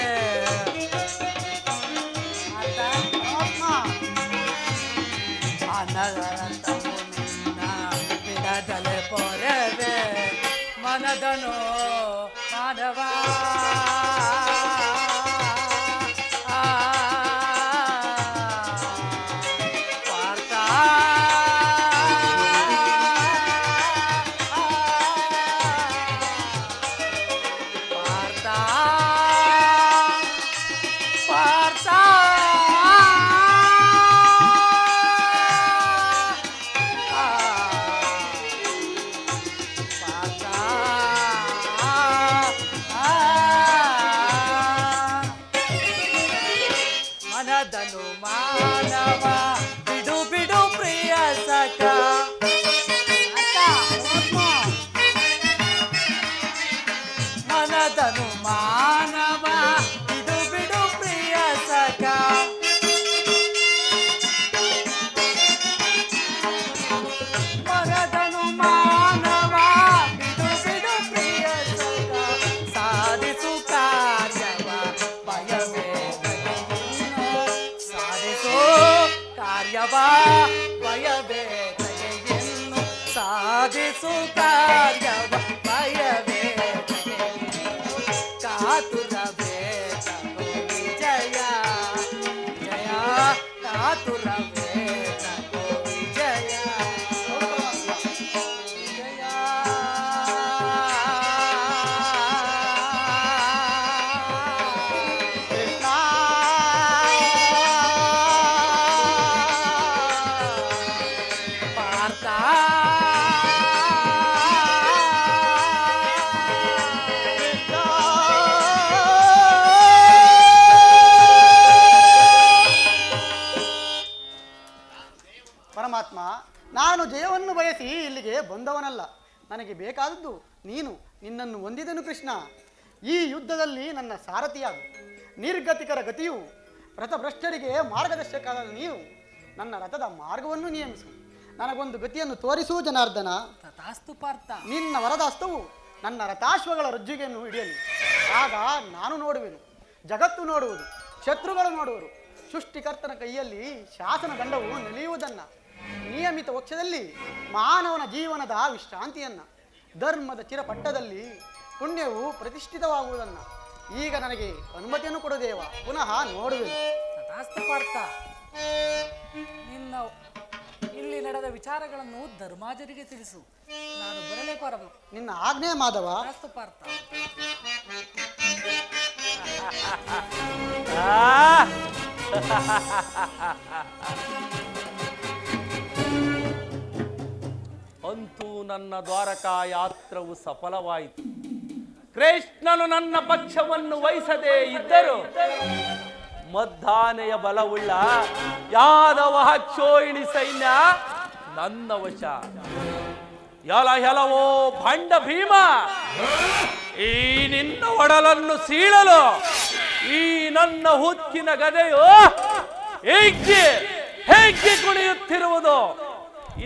ಅನವರತವು ನಿನ್ನ ಬಿಡದಲೆ ಪೊರದೆ ಮನದನೋ ಮಾನವ ಪಾರ್ಥ ಪಾರ್ಥ ಪಾರ್ಥ ಮನದನು ಮಾನವ ಬಿಡು ಬಿಡು ಪ್ರಿಯ ಸಖ ಮನದನು ಮಾನವ ಬಿಡು ಬಿಡು ಪ್ರಿಯ ಸಖ ಮನದನು ಮಾನವ ಬಿಡು ಬಿಡು ಪ್ರಿಯ ಸಖ ಸಾಧಿಸು ಕಾರ್ಯವ ಭಯವೇ ಸಾಧಿಸು ಕಾರ್ಯವ ಭಯವೇ ತಗೆಯನ್ನು ಸಾಧಿಸು ಕಾರ್ಯವ ಭಯವೇ ಕಾತುರವೇ ತಗೋ ವಿಜಯ ವಿಜಯ ಕಾತುರವೇ ತಗೋ ವಿಜಯ ವಿಜಯ ಕೃಷ್ಣ ಪಾರ್ಥ ಪರಮಾತ್ಮ ನಾನು ಜಯವನ್ನು ಬಯಸಿ ಇಲ್ಲಿಗೆ ಬಂದವನಲ್ಲ. ನನಗೆ ಬೇಕಾದದ್ದು ನೀನು. ನಿನ್ನನ್ನು ಹೊಂದಿದನು ಕೃಷ್ಣ. ಈ ಯುದ್ಧದಲ್ಲಿ ನನ್ನ ಸಾರಥಿಯಾಗು. ನಿರ್ಗತಿಕರ ಗತಿಯು ವ್ರತಭ್ರಷ್ಟರಿಗೆ ಮಾರ್ಗದರ್ಶಕರಾದ ನೀನು ನನ್ನ ರಥದ ಮಾರ್ಗವನ್ನು ನಿಯಮಿಸು. ನನಗೊಂದು ಗತಿಯನ್ನು ತೋರಿಸು ಜನಾರ್ದನ. ತಥಾಸ್ತು ಪಾರ್ಥ. ನಿನ್ನ ವರದ ಹಸ್ತವು ನನ್ನ ರಥಾಶ್ವಗಳ ರಜ್ಜುಗೆಯನ್ನು ಹಿಡಿಯಲಿ. ಆಗ ನಾನು ನೋಡುವೆನು, ಜಗತ್ತು ನೋಡುವುದು. ಶತ್ರುಗಳು ನೋಡುವರು. ಸೃಷ್ಟಿಕರ್ತನ ಕೈಯಲ್ಲಿ ಶಾಸನ ದಂಡವು ನೆಲೆಯುವುದನ್ನ, ನಿಯಮಿತ ವಕ್ಷದಲ್ಲಿ ಮಾನವನ ಜೀವನದ ವಿಶ್ರಾಂತಿಯನ್ನ, ಧರ್ಮದ ಚಿರಪಟ್ಟದಲ್ಲಿ ಪುಣ್ಯವು ಪ್ರತಿಷ್ಠಿತವಾಗುವುದನ್ನ ಈಗ ನನಗೆ ಅನುಮತಿಯನ್ನು ಕೊಡು ದೇವ, ಪುನಃ ನೋಡುವೆನು. ತಥಾಸ್ತು ಪಾರ್ಥ. ನಿನ್ನ ಇಲ್ಲಿ ನಡೆದ ವಿಚಾರಗಳನ್ನು ಧರ್ಮಾಜರಿಗೆ ತಿಳಿಸು. ನಾನು ಬರಲೇ ಪಾರದು. ನಿನ್ನ ಆಜ್ಞೆ ಮಾಧವ. ತಥಾಸ್ತು ಪಾರ್ಥ. ಅಂತೂ ನನ್ನ ದ್ವಾರಕಾ ಯಾತ್ರವು ಸಫಲವಾಯಿತು. ಕೃಷ್ಣನು ನನ್ನ ಪಕ್ಷವನ್ನು ವಹಿಸದೇ ಇದ್ದರು ಮದ್ದಾನೆಯ ಬಲವುಳ್ಳ ಯಾದವ ಅಕ್ಷೋಹಿಣಿ ಸೈನ್ಯ ನನ್ನ ವಶ. ಎಲವೋ ಭಂಡ ಭೀಮ, ಈ ನಿನ್ನ ಒಡಲನ್ನು ಸೀಳಲು ಈ ನನ್ನ ಹುಕ್ಕಿನ ಗದೆಯು ಹೇಗೆ ಹೇಗೆ ಕುಣಿಯುತ್ತಿರುವುದು.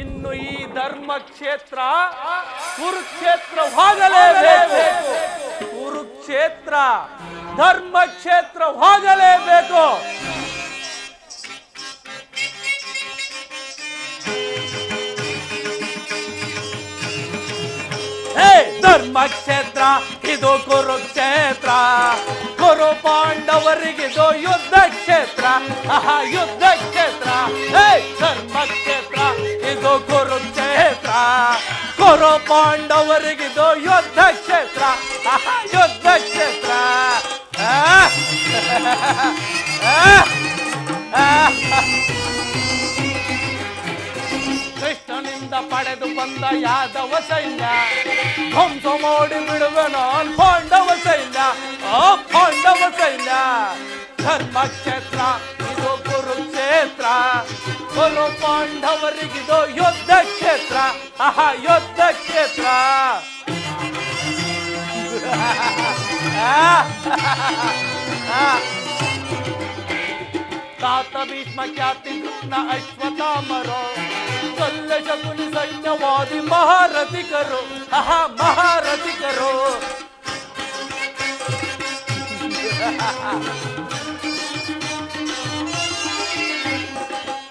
ಇನ್ನು ಈ ಧರ್ಮಕ್ಷೇತ್ರ ಕುರುಕ್ಷೇತ್ರವಾಗಲೇಬೇಕು. ಕುರುಕ್ಷೇತ್ರ ಧರ್ಮಕ್ಷೇತ್ರವಾಗಲೇಬೇಕು. ಧರ್ಮಕ್ಷೇತ್ರ ಇದು ಕುರುಕ್ಷೇತ್ರ, ಕುರು ಪಾಂಡವರಿಗಿದು ಯುದ್ಧ ಕ್ಷೇತ್ರ. ಯುದ್ಧ ಕ್ಷೇತ್ರ. ಧರ್ಮಕ್ಷೇತ್ರ ಇದು ಕುರುಕ್ಷೇತ್ರ, ಕುರು ಪಾಂಡವರಿಗಿದು ಯುದ್ಧ ಕ್ಷೇತ್ರ. ಯುದ್ಧ ಕ್ಷೇತ್ರ. ಕೃಷ್ಣನಿಂದ ಪಡೆದು ಬಂದ ಯಾದವ ಸೈನ್ಯ ಧ್ವಂಸ ಮಾಡಿ ಬಿಡುವೆ ನಾನು ಪಾಂಡವ ಸೈನ್ಯ. ಪಾಂಡವ ಸೈನ್ಯ. ಧರ್ಮಕ್ಷೇತ್ರ ಇದು ಕುರುಕ್ಷೇತ್ರ, ಕುರು ಪಾಂಡವರಿಗಿದು ಯುದ್ಧ ಕ್ಷೇತ್ರ. ಯುದ್ಧ ಕ್ಷೇತ್ರ. ತಾತ ಭೀಷ್ಮ ಖ್ಯಾತಿ ಕೃಷ್ಣ ಅಶ್ವತ್ಥಾಮರೋ ಶಲ್ಯ ಶಕುನಿ ಸೈನ್ಯವಾದಿ ಮಹಾರಥಿಕರು. ಮಹಾರಥಿಕರು.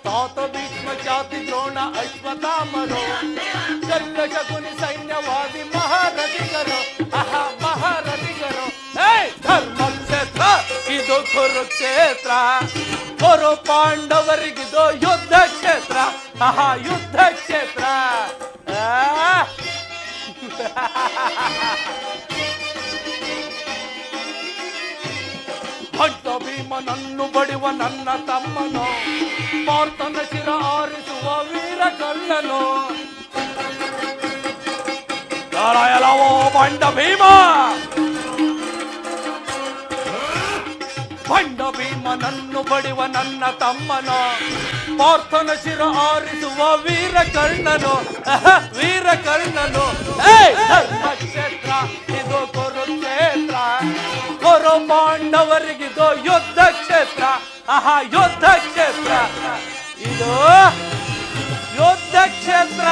ತಾತ ಭೀಷ್ಮ ಖ್ಯಾತಿ ದ್ರೋಣ ಅಶ್ವತ್ಥಾಮರೋ ಶಲ್ಯ ಶಕುನಿ ಸೈನ್ಯವಾದಿ ಮಹಾರಥಿಕರು. ಮಹಾರಥಿಕರು. ಧರ್ಮಕ್ಷೇತ್ರ ಇದು ಕುರುಕ್ಷೇತ್ರ, ಕುರು ಪಾಂಡವರಿಗಿದು ಯುದ್ಧ ಕ್ಷೇತ್ರ. ಯುದ್ಧ ಕ್ಷೇತ್ರ. ಭಟ್ಟ ಭೀಮನನ್ನು ಬಡಿವ ನನ್ನ ತಮ್ಮನು, ಪಾರ್ಥನ ಶಿರ ಆರಿಸುವ ವೀರ ಕಳ್ಳನು. ಎಲವೋ ಭಂಡ ಭೀಮ, ಭಂಡ ಭೀಮನನ್ನು ಬಡಿವ ನನ್ನ ತಮ್ಮನು, ಪಾರ್ಥನ ಶಿರ ಆರಿಸುವ ವೀರ ಕರ್ಣನು. ವೀರ ಕರ್ಣನು. ಧರ್ಮಕ್ಷೇತ್ರ ಇದು ಕುರುಕ್ಷೇತ್ರ, ಕುರು ಪಾಂಡವರಿಗಿದು ಯುದ್ಧ ಕ್ಷೇತ್ರ. ಯುದ್ಧ ಕ್ಷೇತ್ರ. ಇದು ಯುದ್ಧ ಕ್ಷೇತ್ರ.